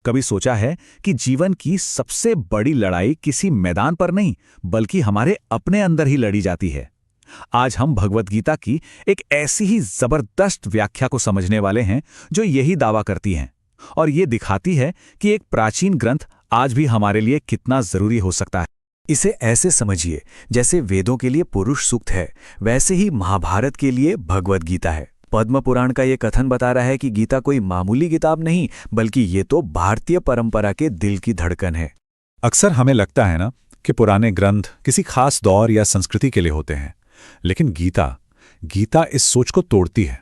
कभी सोचा है कि जीवन की सबसे बड़ी लड़ाई किसी मैदान पर नहीं बल्कि हमारे अपने अंदर ही लड़ी जाती है। आज हम भगवत गीता की एक ऐसी ही जबरदस्त व्याख्या को समझने वाले हैं जो यही दावा करती है और ये दिखाती है कि एक प्राचीन ग्रंथ आज भी हमारे लिए कितना जरूरी हो सकता है। इसे ऐसे समझिए जैसे वेदों के लिए पुरुष सूक्त है, वैसे ही महाभारत के लिए भगवत गीता है। पद्म पुराण का ये कथन बता रहा है कि गीता कोई मामूली किताब नहीं बल्कि ये तो भारतीय परंपरा के दिल की धड़कन है। अक्सर हमें लगता है ना कि पुराने ग्रंथ किसी खास दौर या संस्कृति के लिए होते हैं, लेकिन गीता इस सोच को तोड़ती है।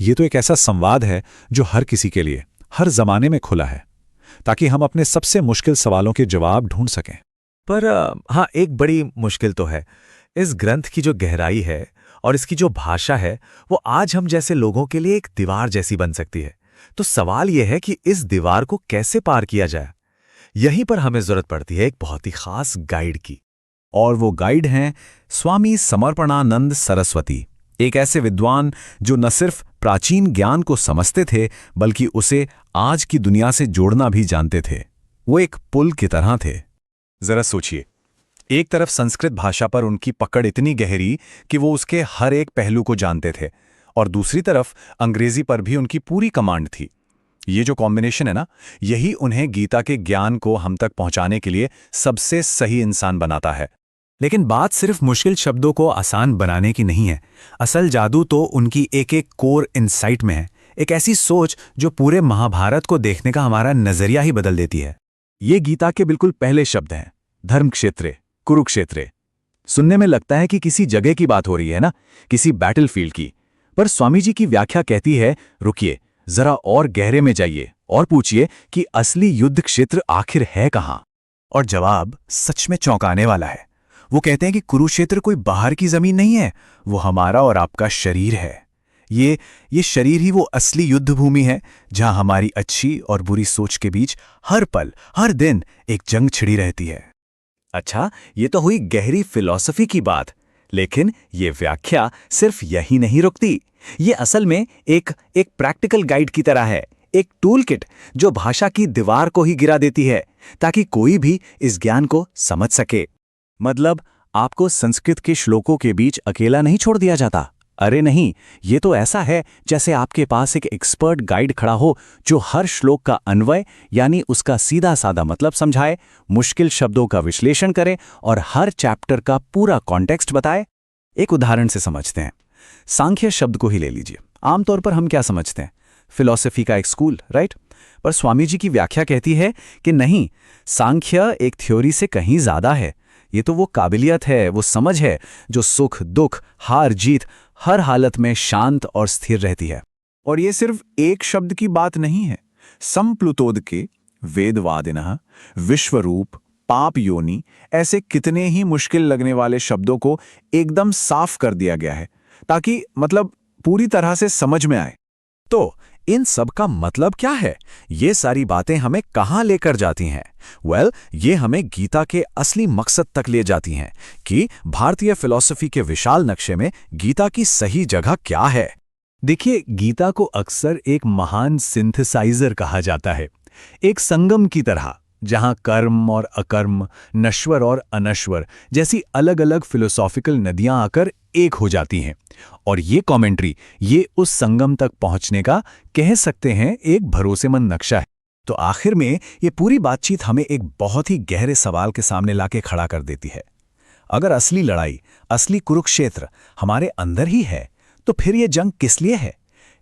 ये तो एक ऐसा संवाद है जो हर किसी के लिए हर जमाने में खुला है, ताकि हम अपने सबसे मुश्किल सवालों के जवाब ढूंढ सकें। पर हाँ, एक बड़ी मुश्किल तो है। इस ग्रंथ की जो गहराई है और इसकी जो भाषा है वो आज हम जैसे लोगों के लिए एक दीवार जैसी बन सकती है। तो सवाल यह है कि इस दीवार को कैसे पार किया जाए। यहीं पर हमें जरूरत पड़ती है एक बहुत ही खास गाइड की। और वो गाइड हैं स्वामी समर्पणानंद सरस्वती, एक ऐसे विद्वान जो न सिर्फ प्राचीन ज्ञान को समझते थे बल्कि उसे आज की दुनिया से जोड़ना भी जानते थे। वो एक पुल की तरह थे। जरा सोचिए, एक तरफ संस्कृत भाषा पर उनकी पकड़ इतनी गहरी कि वो उसके हर एक पहलू को जानते थे, और दूसरी तरफ अंग्रेजी पर भी उनकी पूरी कमांड थी। ये जो कॉम्बिनेशन है ना, यही उन्हें गीता के ज्ञान को हम तक पहुंचाने के लिए सबसे सही इंसान बनाता है। लेकिन बात सिर्फ मुश्किल शब्दों को आसान बनाने की नहीं है। असल जादू तो उनकी एक एक कोर इनसाइट में है, एक ऐसी सोच जो पूरे महाभारत को देखने का हमारा नजरिया ही बदल देती है। ये गीता के बिल्कुल पहले शब्द हैं, धर्म क्षेत्रे, कुरुक्षेत्रे। सुनने में लगता है कि किसी जगह की बात हो रही है ना, किसी बैटलफील्ड की। पर स्वामी जी की व्याख्या कहती है, रुकिए, जरा और गहरे में जाइए और पूछिए कि असली युद्ध क्षेत्र आखिर है कहां। और जवाब सच में चौंकाने वाला है। वो कहते हैं कि कुरुक्षेत्र कोई बाहर की जमीन नहीं है, वो हमारा और आपका शरीर है। ये शरीर ही वो असली युद्ध भूमि है जहां हमारी अच्छी और बुरी सोच के बीच हर पल हर दिन एक जंग छिड़ी रहती है। अच्छा, ये तो हुई गहरी फिलॉसफी की बात, लेकिन ये व्याख्या सिर्फ यही नहीं रुकती। ये असल में एक प्रैक्टिकल गाइड की तरह है, एक टूल किट जो भाषा की दीवार को ही गिरा देती है ताकि कोई भी इस ज्ञान को समझ सके। मतलब आपको संस्कृत के श्लोकों के बीच अकेला नहीं छोड़ दिया जाता। अरे नहीं, ये तो ऐसा है जैसे आपके पास एक एक्सपर्ट गाइड खड़ा हो जो हर श्लोक का अन्वय यानी उसका सीधा साधा मतलब समझाए, मुश्किल शब्दों का विश्लेषण करे और हर चैप्टर का पूरा कॉन्टेक्स्ट बताए। एक उदाहरण से समझते हैं। सांख्य शब्द को ही ले लीजिए। आमतौर पर हम क्या समझते हैं? फिलॉसफी का एक स्कूल, राइट? पर स्वामी जी की व्याख्या कहती है कि नहीं, सांख्य एक थ्योरी से कहीं ज्यादा है। ये तो वो काबिलियत है, वो समझ है जो सुख दुख हार जीत हर हालत में शांत और स्थिर रहती है। और ये सिर्फ एक शब्द की बात नहीं है। संप्लुतोद के वेदवादिनः, विश्वरूप, पाप योनि, ऐसे कितने ही मुश्किल लगने वाले शब्दों को एकदम साफ कर दिया गया है ताकि मतलब पूरी तरह से समझ में आए। तो इन सब का मतलब क्या है? ये सारी बातें हमें कहां लेकर जाती हैं? ये हमें गीता के असली मकसद तक ले जाती हैं कि भारतीय फिलॉसफी के विशाल नक्शे में गीता की सही जगह क्या है। देखिए, गीता को अक्सर एक महान सिंथेसाइजर कहा जाता है, एक संगम की तरह जहां कर्म और अकर्म, नश्वर और अनश्वर जैसी अलग अलग फिलोसॉफिकल नदियां आकर एक हो जाती हैं। और ये कमेंट्री ये उस संगम तक पहुंचने का कह सकते हैं एक भरोसेमंद नक्शा है। तो आखिर में ये पूरी बातचीत हमें एक बहुत ही गहरे सवाल के सामने लाके खड़ा कर देती है। अगर असली लड़ाई, असली कुरुक्षेत्र हमारे अंदर ही है, तो फिर ये जंग किस लिए है?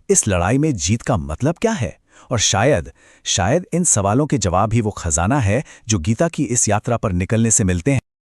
इस लड़ाई में जीत का मतलब क्या है? और शायद इन सवालों के जवाब ही वो खजाना है जो गीता की इस यात्रा पर निकलने से मिलते हैं।